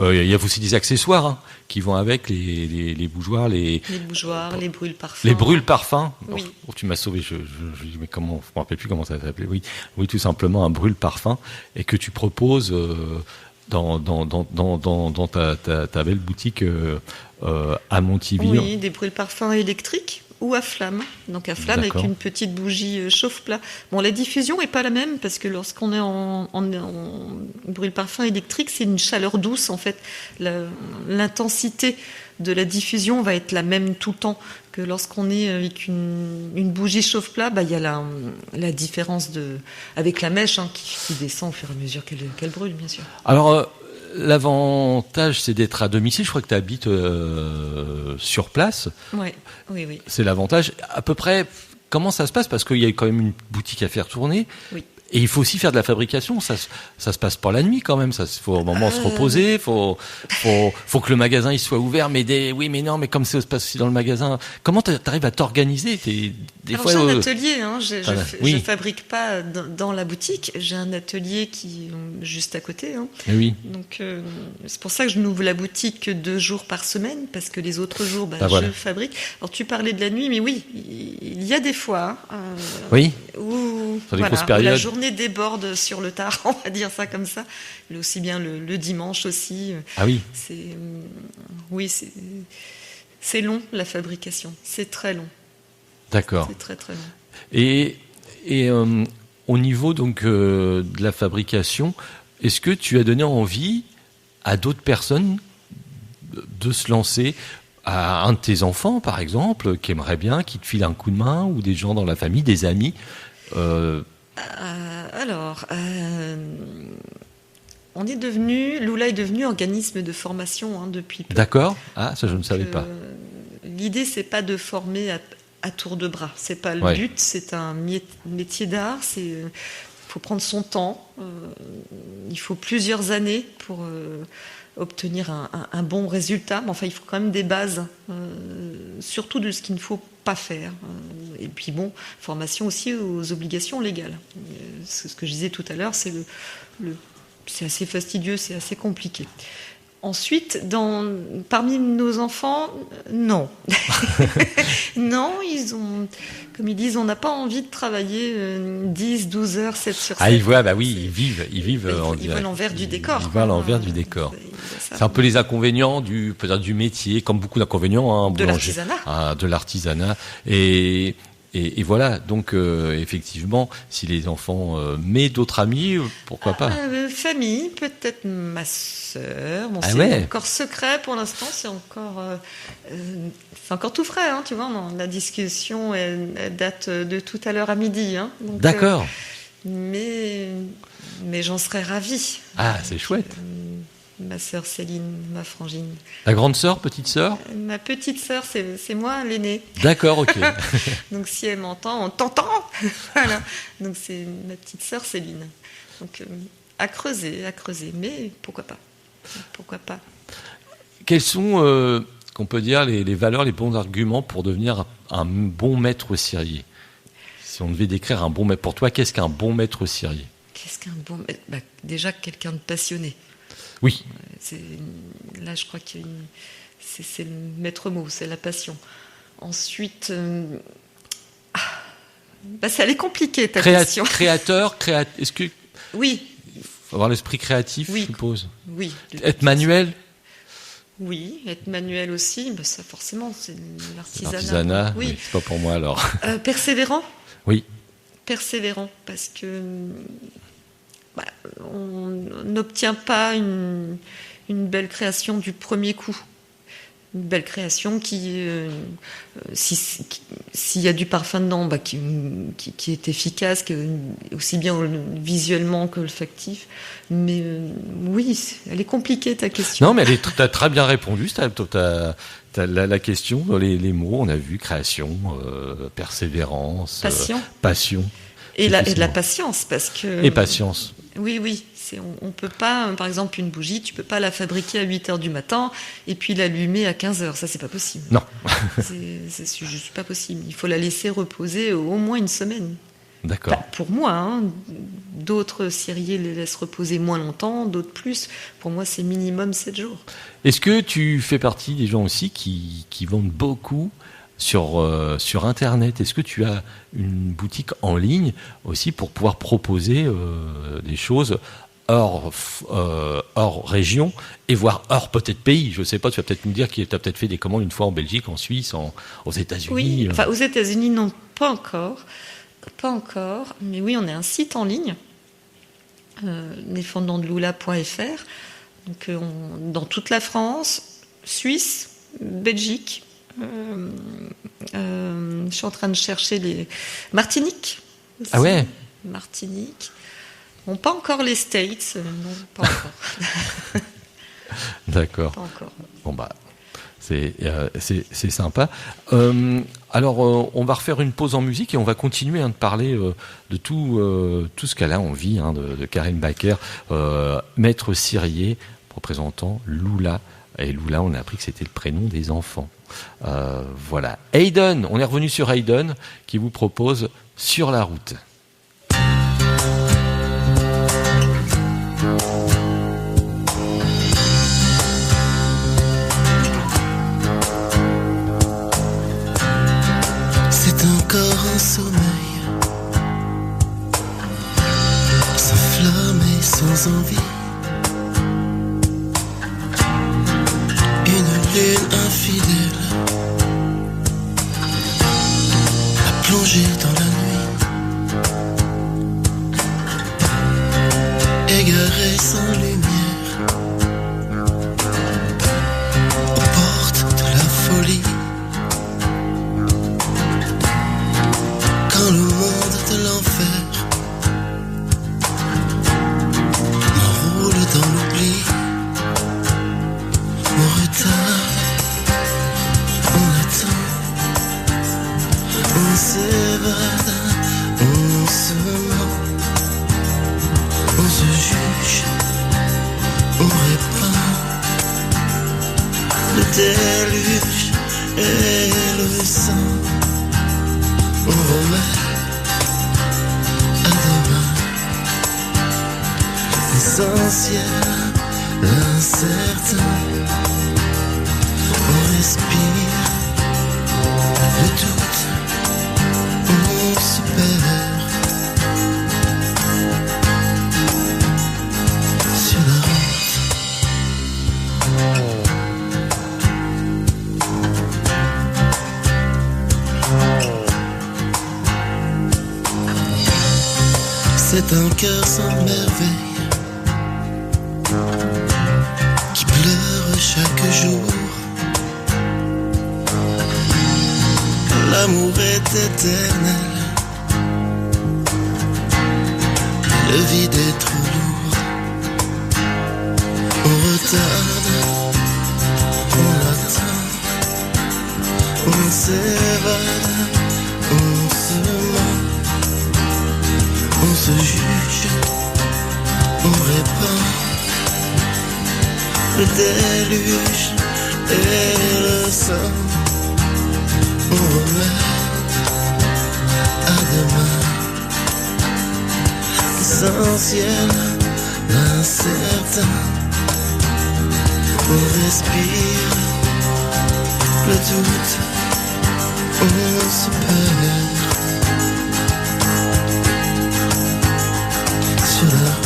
Il y a aussi des accessoires qui vont avec les bougeoirs, les bougeoirs, les brûle-parfums. Les brûle-parfums. Oui. Tu m'as sauvé. Je dis mais comment? Je me rappelle plus comment ça s'appelait. Oui, tout simplement un brûle-parfum et que tu proposes dans ta belle boutique à Montiville. Oui, des brûle-parfums électriques. Ou à flamme, donc à flamme. D'accord. Avec une petite bougie chauffe-plat. Bon, la diffusion est pas la même parce que lorsqu'on est en brûle-parfum électrique, c'est une chaleur douce en fait. L'intensité de la diffusion va être la même tout le temps que lorsqu'on est avec une bougie chauffe-plat. Il y a la différence avec la mèche qui descend au fur et à mesure qu'elle brûle, bien sûr. Alors. L'avantage, c'est d'être à domicile. Je crois que tu habites sur place. Oui. C'est l'avantage. À peu près, comment ça se passe? Parce qu'il y a quand même une boutique à faire tourner. Oui. Et il faut aussi faire de la fabrication. Ça se passe pas la nuit quand même. Ça, faut un moment se reposer. Faut que le magasin il soit ouvert. Mais mais comme ça se passe aussi dans le magasin. Comment t'arrives à t'organiser? J'ai un atelier. Je fabrique pas dans la boutique. J'ai un atelier qui juste à côté. Oui. Donc c'est pour ça que je n'ouvre la boutique que 2 jours par semaine parce que les autres jours, voilà. Je fabrique. Alors tu parlais de la nuit, mais oui, il y a des fois. Où la journée déborde sur le tard, on va dire ça comme ça. Mais aussi bien le dimanche aussi. Ah oui. C'est long la fabrication. C'est très long. D'accord. C'est très très long. Et au niveau donc de la fabrication, est-ce que tu as donné envie à d'autres personnes de se lancer, à un de tes enfants, par exemple, qui aimerait bien, qui te file un coup de main, ou des gens dans la famille, des amis Lula est devenu organisme de formation depuis peu. D'accord. Ah, ça je ne savais pas. L'idée, c'est pas de former à tour de bras. C'est pas le but. C'est un métier d'art. Il faut prendre son temps. Il faut plusieurs années pour obtenir un bon résultat. Mais enfin, il faut quand même des bases, surtout de ce qu'il ne faut pas faire. Et puis formation aussi aux obligations légales. Ce que je disais tout à l'heure, c'est c'est assez fastidieux, c'est assez compliqué. Ensuite, parmi nos enfants, non. Non, comme ils disent, on n'a pas envie de travailler 10, 12 heures, 7 sur 7. Ah, ils voient, ils vivent. Ils voient l'envers du décor. Ils voient l'envers du décor. C'est un peu les inconvénients peut-être du métier, comme beaucoup d'inconvénients. De l'artisanat. De l'artisanat. Et voilà, donc effectivement, si les enfants, mais d'autres amis, pourquoi pas famille, peut-être ma sœur. C'est encore secret pour l'instant, c'est encore tout frais, tu vois. La discussion elle date de tout à l'heure à midi. Donc, d'accord. Mais j'en serais ravie. Ah, c'est chouette. Ma sœur Céline, ma frangine. La grande sœur, petite sœur ? Ma petite sœur, c'est moi, l'aînée. D'accord, ok. Donc si elle m'entend, on t'entend. Voilà. Donc c'est ma petite sœur Céline. Donc à creuser. Mais pourquoi pas ? Quels sont, qu'on peut dire, les valeurs, les bons arguments pour devenir un bon maître cirier ? Si on devait décrire un bon maître, pour toi, qu'est-ce qu'un bon maître cirier ? Qu'est-ce qu'un bon maître ? Déjà quelqu'un de passionné. Oui. Là, je crois que c'est le maître mot, c'est la passion. Ensuite, ça allait compliquer ta question. Créateur, est-ce que... Oui. Il faut avoir l'esprit créatif, je suppose. Oui. Être manuel ? Oui, être manuel aussi, ça forcément, c'est l'artisanat. L'artisanat, oui. C'est pas pour moi alors. Persévérant ? Oui. Persévérant, parce que... on n'obtient pas une belle création du premier coup. Une belle création qui, s'il y a du parfum dedans, qui est efficace, aussi bien visuellement que olfactif. Mais oui, elle est compliquée ta question. Non, mais tu as très bien répondu. T'as la question, les mots, on a vu création, persévérance, passion. Et de la patience, parce que... Et patience. Oui. On peut pas, par exemple, une bougie, tu peux pas la fabriquer à 8h du matin et puis l'allumer à 15h. Ça, c'est pas possible. Non. c'est juste pas possible. Il faut la laisser reposer au moins une semaine. D'accord. Pour moi, d'autres ciriers les laissent reposer moins longtemps, d'autres plus. Pour moi, c'est minimum 7 jours. Est-ce que tu fais partie des gens aussi qui vendent beaucoup sur Internet? Est-ce que tu as une boutique en ligne aussi pour pouvoir proposer des choses hors région et voire hors peut-être pays? Je ne sais pas, tu vas peut-être nous dire que tu as peut-être fait des commandes une fois en Belgique, en Suisse, aux États-Unis. Oui, enfin aux États-Unis, non, pas encore. Mais oui, on a un site en ligne, lesfondantdelula.fr, donc dans toute la France, Suisse, Belgique. Je suis en train de chercher les Martinique aussi. Ah ouais. Martinique. Bon, pas encore les States, non, pas encore. D'accord. Pas encore. Bon c'est sympa. Alors on va refaire une pause en musique et on va continuer de parler de tout ce qu'elle a envie, de Karine Backer, maître cirier, représentant Lula. Et Lula, on a appris que c'était le prénom des enfants. Voilà. Hayden, on est revenu sur Hayden qui vous propose Sur la route. C'est encore un sommeil, sans flamme et sans envie. Une lune infidèle a plongé dans la nuit, égaré sans s'évade, on se ment, on se juge, on répand. Le déluge et le sang, on remet à demain. L'essentiel, l'incertain, on respire. Le doute, on se perd sur la route. C'est un cœur sans merveille qui pleure chaque jour. L'amour est éternel, le vide est trop lourd. On retarde, on attend, on s'évade, on se ment, on se juge, on répand. Le déluge et le sang, on remet à demain. L'essentiel, l'incertain, on respire. Le doute, on se perd sur la route.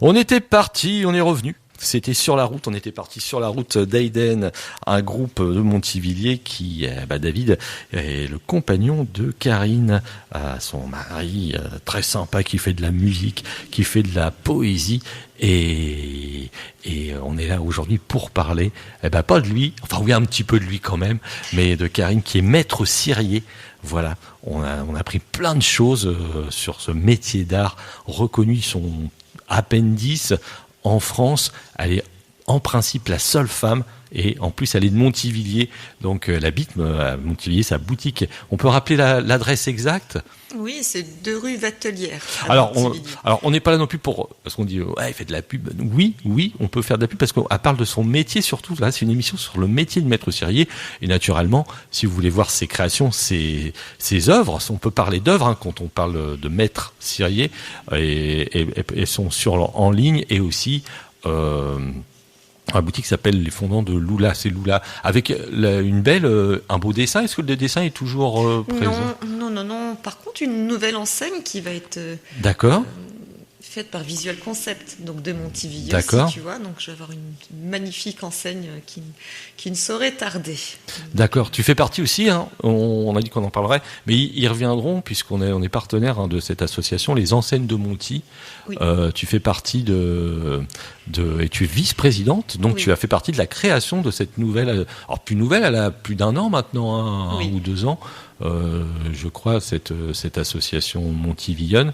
On était parti, on est revenu. C'était sur la route, on était parti sur la route d'Aiden, un groupe de Montivilliers qui, David, est le compagnon de Karine, son mari très sympa qui fait de la musique, qui fait de la poésie. Et on est là aujourd'hui pour parler, pas de lui, enfin oui un petit peu de lui quand même, mais de Karine qui est maître cirier. Voilà, on a appris plein de choses sur ce métier d'art reconnu, son appendice en France. Elle est en principe la seule femme et en plus elle est de Montivilliers, donc elle habite à Montivilliers, sa boutique. On peut rappeler l'adresse exacte ? Oui, c'est 2 rue Vatelière. Alors on n'est pas là non plus pour, parce qu'on dit ouais, il fait de la pub. Oui, on peut faire de la pub parce qu'on parle de son métier surtout. Là, c'est une émission sur le métier de maître cirier et naturellement, si vous voulez voir ses créations, ses œuvres, on peut parler d'œuvres quand on parle de maître cirier et sont en ligne et aussi la boutique s'appelle Les Fondants de Lula, c'est Lula, avec un beau dessin. Est-ce que le dessin est toujours présent ? Non. Par contre, une nouvelle enseigne qui va être faite par Visual Concept, donc de Montivilliers, si tu vois. Donc je vais avoir une magnifique enseigne qui ne saurait tarder. D'accord. Tu fais partie aussi, on a dit qu'on en parlerait, mais ils reviendront puisqu'on est partenaire de cette association, les enseignes de Monti. Oui. Tu fais partie et tu es vice-présidente, donc oui. Tu as fait partie de la création de cette nouvelle, alors plus nouvelle, elle a plus d'1 an maintenant, oui. 1 ou 2 ans, je crois, cette association Montivillonne,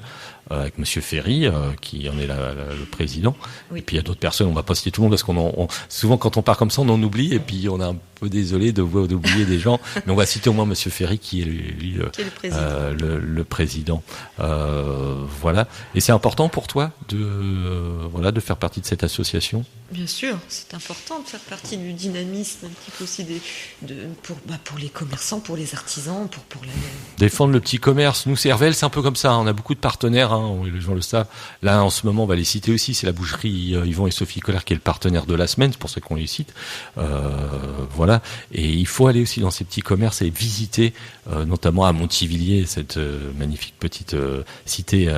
avec Monsieur Ferry, qui en est le président. Oui. Et puis il y a d'autres personnes, on va pas citer tout le monde parce souvent quand on part comme ça, on en oublie et puis on est un peu désolé d'oublier des gens, mais on va citer au moins Monsieur Ferry qui est lui le président. Voilà. Et c'est important pour toi de faire partie de cette association ? Bien sûr, c'est important de faire partie du dynamisme un petit peu aussi pour les commerçants, pour les artisans, pour défendre le petit commerce. Nous, c'est Hervel, c'est un peu comme ça. On a beaucoup de partenaires, les gens le savent. Là, en ce moment, on va les citer aussi. C'est la boucherie Yvon et Sophie Colère qui est le partenaire de la semaine. C'est pour ça qu'on les cite. Voilà. Et il faut aller aussi dans ces petits commerces et visiter, notamment à Montivilliers, cette magnifique petite cité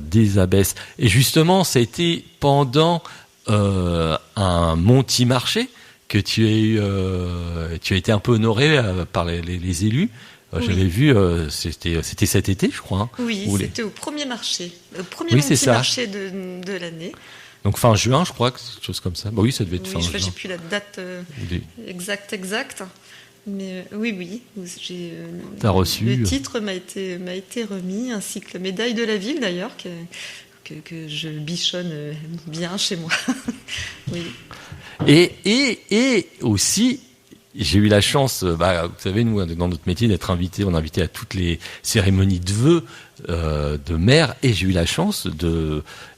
des Abbesses. Et justement, ça a été pendant un Monti-marché que tu as été un peu honoré par les élus. J'avais vu, c'était cet été, je crois. Hein, oui, c'était au premier marché. Au premier marché de l'année. Donc fin juin, je crois, quelque chose comme ça. Bah oui, ça devait être fin juin. J'ai plus la date exacte. Mais oui, t'as reçu. Le titre m'a été remis, ainsi que la médaille de la ville d'ailleurs, que je bichonne bien chez moi. Oui. Et aussi, j'ai eu la chance, vous savez, nous, dans notre métier, d'être invités. On est invité à toutes les cérémonies de vœux de maire, et j'ai eu la chance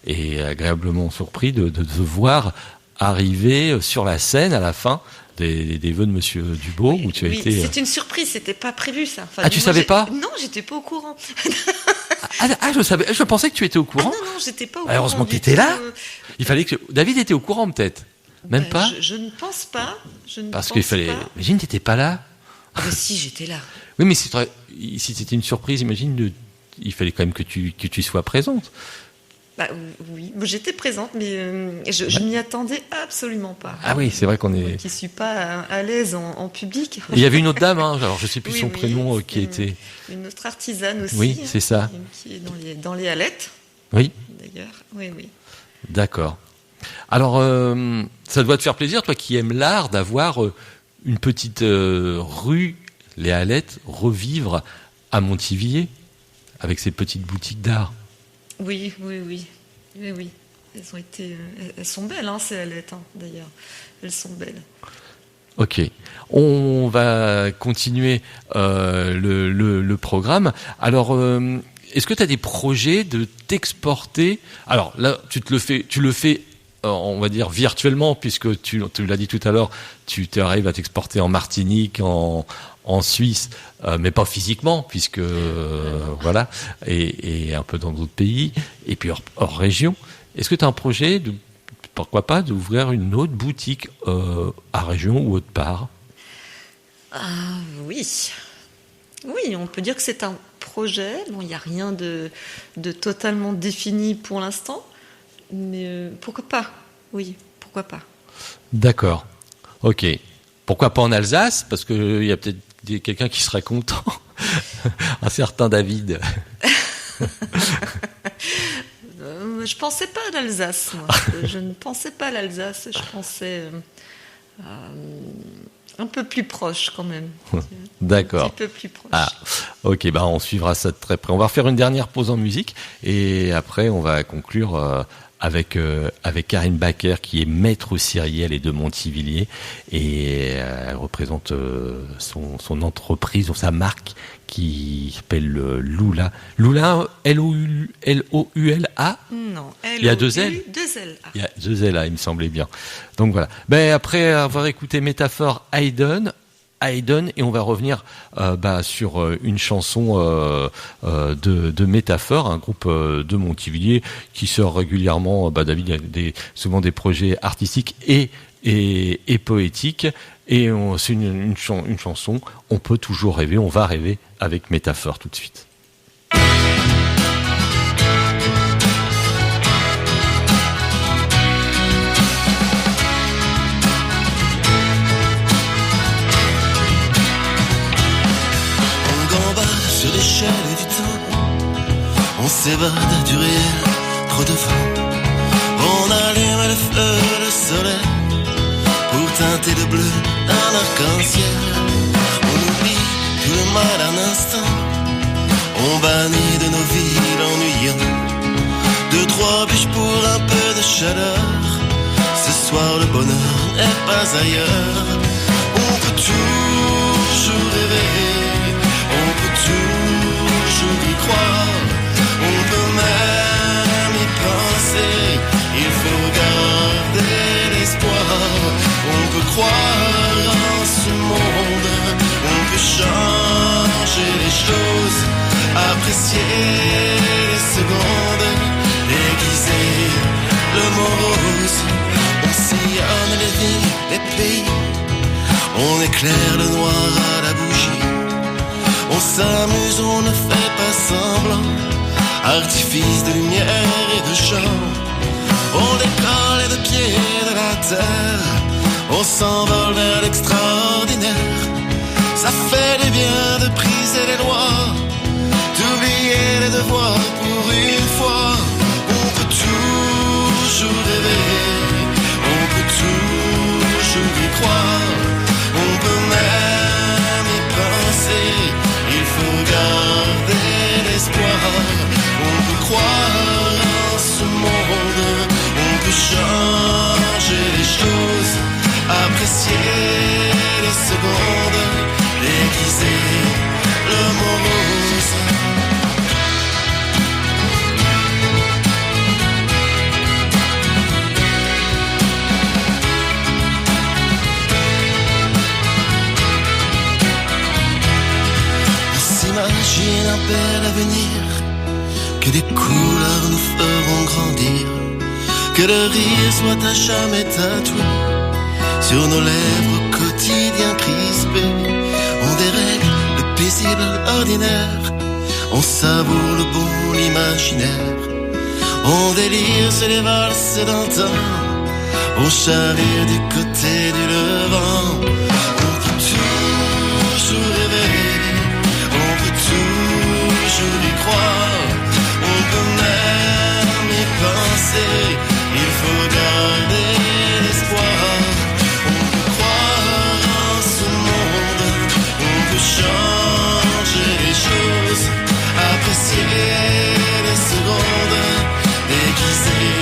et agréablement surpris de voir arriver sur la scène à la fin des vœux de Monsieur Dubo, où tu as été. C'est une surprise, c'était pas prévu ça. Enfin, tu savais pas ? Non, j'étais pas au courant. Je savais. Je pensais que tu étais au courant. Non, j'étais pas au courant. Heureusement que tu étais là. Il fallait que David était au courant peut-être. Même pas. Je ne pense pas. Parce qu'il fallait. Imagine, t'étais pas là. Si, j'étais là. Oui, mais si c'était une surprise, imagine, il fallait quand même que tu sois présente. Oui, j'étais présente, mais je m'y attendais absolument pas. Ah oui, c'est vrai qu'on est. Moi qui suis pas à l'aise en public. Et il y avait une autre dame, alors je sais plus son prénom, qui était. Une autre artisane aussi. Oui, c'est ça. Qui est dans les Hallettes. Oui. D'ailleurs, oui. D'accord. Alors, ça doit te faire plaisir, toi qui aimes l'art, d'avoir une petite rue, les Hallettes, revivre à Montivilliers, avec ces petites boutiques d'art. Oui. Elles sont belles, ces Hallettes, d'ailleurs. Elles sont belles. Ok. On va continuer le programme. Alors, est-ce que tu as des projets de t'exporter ? Alors là, tu le fais, on va dire virtuellement, puisque tu l'as dit tout à l'heure, tu arrives à t'exporter en Martinique, en Suisse, mais pas physiquement, puisque voilà, et un peu dans d'autres pays, et puis hors région. Est-ce que tu as un projet pourquoi pas, d'ouvrir une autre boutique à région ou autre part ? Oui, on peut dire que c'est un projet. Bon, il n'y a rien de totalement défini pour l'instant, mais pourquoi pas ? Oui, pourquoi pas ? D'accord. Ok. Pourquoi pas en Alsace ? Parce qu'il y a peut-être quelqu'un qui serait content. Un certain David. Je pensais pas à l'Alsace, moi. Je ne pensais pas à l'Alsace. Je pensais un peu plus proche, quand même. D'accord. Un petit peu plus proche. Ah, ok, on suivra ça de très près. On va refaire une dernière pause en musique et après, on va conclure avec Karine Backer, qui est maître cirielle et de Montivilliers, et elle représente son entreprise, sa marque, qui s'appelle Loula. Loula, L-O-U-L-A ? Non, il y a 2 L. 2 L. Il y a 2 L, il me semblait bien. Donc voilà. Après avoir écouté Métaphore, Haydn, et on va revenir sur une chanson de Métaphore, un groupe de Montivilliers qui sort régulièrement. David a souvent des projets artistiques et poétiques, et c'est une chanson. On peut toujours rêver, on va rêver avec Métaphore tout de suite. L'échelle du temps, on s'évade du réel, trop de vent. On allume le feu, le soleil, pour teinter de bleu un arc-en-ciel. On oublie tout le mal un instant, on bannit de nos vies l'ennuyant. 2-3 bûches pour un peu de chaleur, ce soir le bonheur n'est pas ailleurs. On peut toujours rêver, on peut toujours y croire, on peut même y penser. Il faut garder l'espoir. On peut croire en ce monde, on peut changer les choses, apprécier les secondes, déguiser le mot rose. On sillonne les villes, les pays, on éclaire le noir à la bougie. On s'amuse, on ne fait pas semblant, artifice de lumière et de chant. On décolle les 2 pieds de la terre, on s'envole vers l'extraordinaire. Ça fait du bien de priser casser les lois, d'oublier les devoirs pour une fois. On peut toujours rêver, on peut toujours y croire, on peut même y penser. Il faut garder l'espoir, on peut croire en ce monde, on peut changer les choses, apprécier les secondes, déguiser le mot rose. Imagine un bel avenir, que des couleurs nous feront grandir, que le rire soit à jamais tatoué sur nos lèvres quotidiens crispés. On dérègle le paisible à l'ordinaire, on savoure le bon, l'imaginaire, on délire sur les valses d'antan, on chavire du côté du levant. On peut toujours rêver, on peut toujours y croire, on peut même y penser. Il faut garder l'espoir, on peut croire en ce monde, on peut changer les choses, apprécier les secondes, déguiser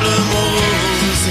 le mot rose.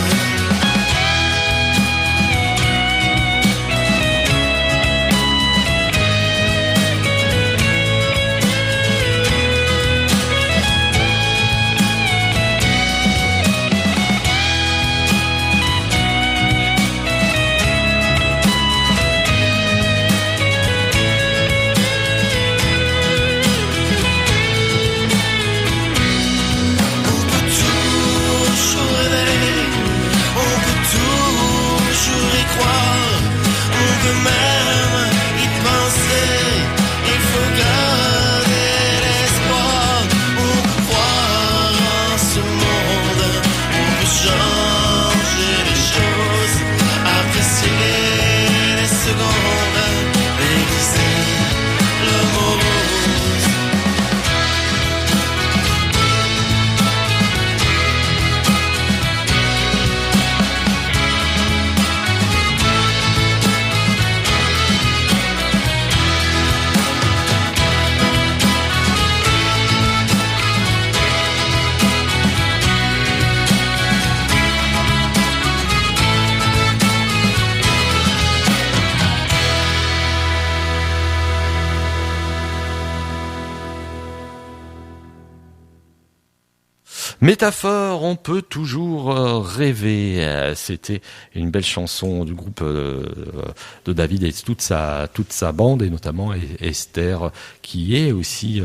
Métaphore, on peut toujours rêver. C'était une belle chanson du groupe de David et toute sa bande, et notamment Esther, qui est aussi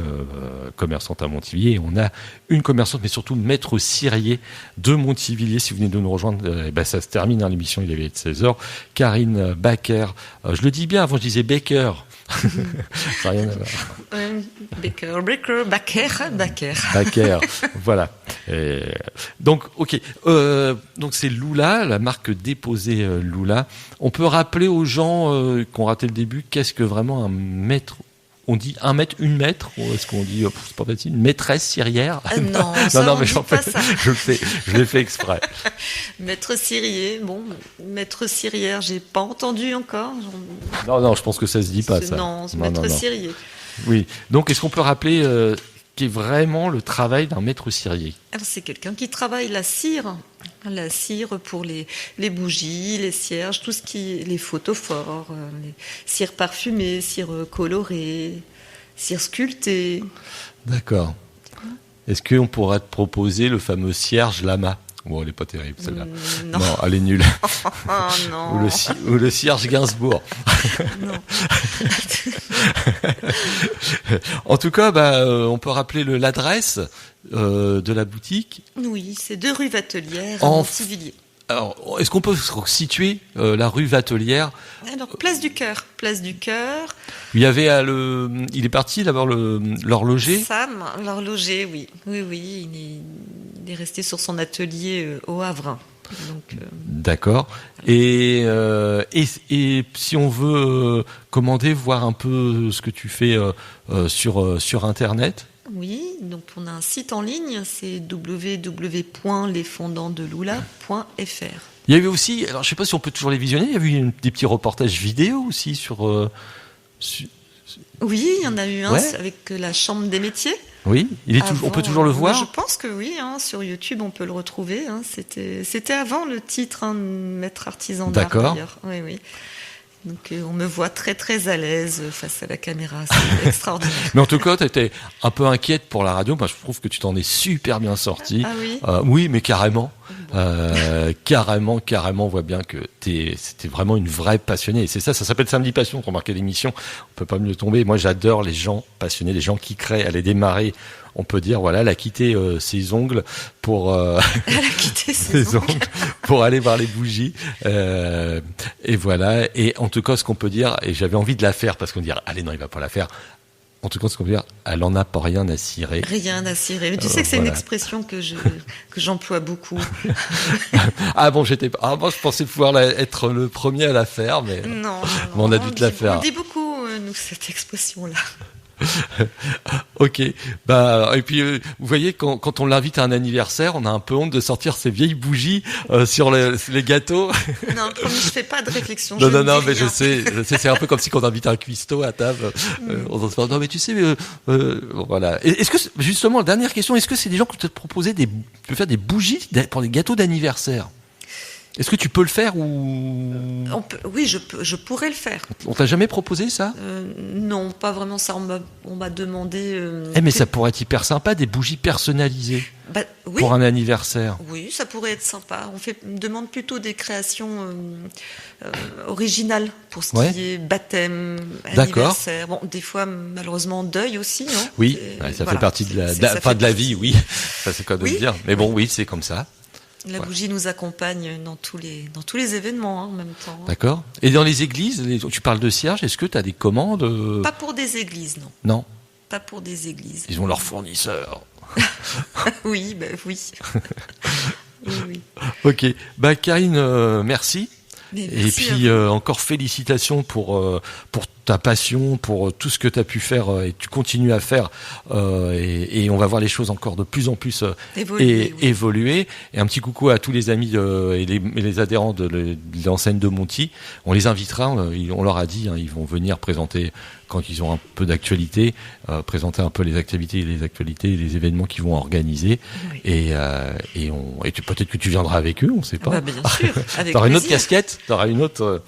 commerçante à Montivilliers. On a une commerçante, mais surtout maître cirier de Montivilliers. Si vous venez de nous rejoindre, ça se termine, hein, l'émission, il est 16h. Karine Backer, je le dis bien, avant je disais Baker. Ça n'a rien à voir. Backer, voilà. Donc, ok. Donc c'est Lula, la marque déposée Lula. On peut rappeler aux gens qui ont raté le début, qu'est-ce que vraiment un maître? On dit un maître, une maître, ou est-ce qu'on dit, c'est pas facile, une maîtresse cirière? Non, mais j'en fais, je l'ai fait exprès. Maître cirier, maître cirière, j'ai pas entendu encore. Non, je pense que ça se dit pas, ça. Non, maître cirier. Oui. Donc, est-ce qu'on peut rappeler qu'est vraiment le travail d'un maître cirier? Alors, c'est quelqu'un qui travaille la cire pour les bougies, les cierges, tout ce qui est les photophores, les cires parfumées, cires colorées, cires sculptées. D'accord. Est-ce qu'on pourrait te proposer le fameux cierge lama? Bon, elle est pas terrible, celle-là. Non, elle est nulle. Non. Ou le cierge Gainsbourg. Non. En tout cas, on peut rappeler l'adresse de la boutique. Oui, c'est 2 rue Vatelière à Montivilliers. Alors, est-ce qu'on peut situer la rue Vatelière? Alors, place du Cœur. Il y avait il est parti d'abord l'horloger. Sam, l'horloger, oui. Il est resté sur son atelier au Havre. Donc, d'accord. Et si on veut commander, voir un peu ce que tu fais sur Internet. Oui, donc on a un site en ligne, c'est www.lesfondantsdeloula.fr. Il y avait aussi, alors je ne sais pas si on peut toujours les visionner, il y a eu des petits reportages vidéo aussi sur... Oui, il y en a eu un avec la Chambre des métiers. Oui, on peut toujours le voir. Je pense que oui, sur YouTube on peut le retrouver. C'était avant le titre, maître artisan d'art. D'accord. D'ailleurs. Oui. Donc on me voit très très à l'aise face à la caméra, c'est extraordinaire. Mais en tout cas, tu étais un peu inquiète pour la radio. Moi, je trouve que tu t'en es super bien sortie. Ah oui. Oui, mais carrément. Carrément, on voit bien que c'était vraiment une vraie passionnée. Et c'est ça s'appelle Samedi Passion, remarquez l'émission. On peut pas mieux tomber. Moi, j'adore les gens passionnés, les gens qui créent. Elle est démarrée, on peut dire, voilà, elle a quitté ses ongles pour... Elle a quitté ses ongles pour aller voir les bougies. Et voilà. Et en tout cas, ce qu'on peut dire, et j'avais envie de la faire, parce qu'on dit, allez, non, il va pas la faire. En tout cas, ce qu'on peut dire, elle en a pas rien à cirer. Rien à cirer. Tu sais que c'est une expression que j'emploie beaucoup. Moi, je pensais pouvoir être le premier à la faire, mais non, on a dû te la faire. On dit beaucoup, nous, cette expression-là. Ok. Et puis, vous voyez, quand on l'invite à un anniversaire, on a un peu honte de sortir ces vieilles bougies sur les gâteaux. Non, promis, je fais pas de réflexion. Non, mais je sais, c'est un peu comme si quand on invite un cuistot à table, on se dit, non, mais tu sais, voilà. Est-ce que, justement, dernière question, est-ce que c'est des gens qui te proposaient faire des bougies pour des gâteaux d'anniversaire? Est-ce que tu peux le faire ou... Oui, je pourrais le faire. On t'a jamais proposé ça? Non, pas vraiment ça. On m'a demandé... mais ça pourrait être hyper sympa, des bougies personnalisées oui. Pour un anniversaire. Oui, ça pourrait être sympa. On demande plutôt des créations originales pour ce qui est baptême, anniversaire. Bon, des fois, malheureusement, deuil aussi. Non oui, ça fait partie de la vie, oui. Ça, c'est quoi de le dire. Mais bon, oui, c'est comme ça. La bougie nous accompagne dans tous les événements en même temps. D'accord. Et dans les églises, tu parles de cierges, est-ce que tu as des commandes Pas pour des églises, non. Non. Pas pour des églises. Ils ont leurs fournisseurs. Oui. Oui. Ok. Karine, merci. Et puis encore félicitations pour ta passion, pour tout ce que tu as pu faire et tu continues à faire et on va voir les choses encore de plus en plus évoluer. Et un petit coucou à tous les amis et les adhérents de l'enseigne de Monty. On les invitera, on leur a dit, ils vont venir présenter quand ils ont un peu d'actualité, présenter un peu les activités, les événements qu'ils vont organiser. Oui. Et peut-être que tu viendras avec eux, on ne sait pas. Bien sûr, avec T'auras une autre casquette, une autre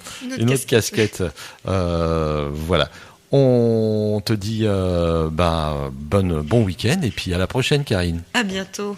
casquette. Voilà. On te dit bon week-end et puis à la prochaine, Karine. À bientôt.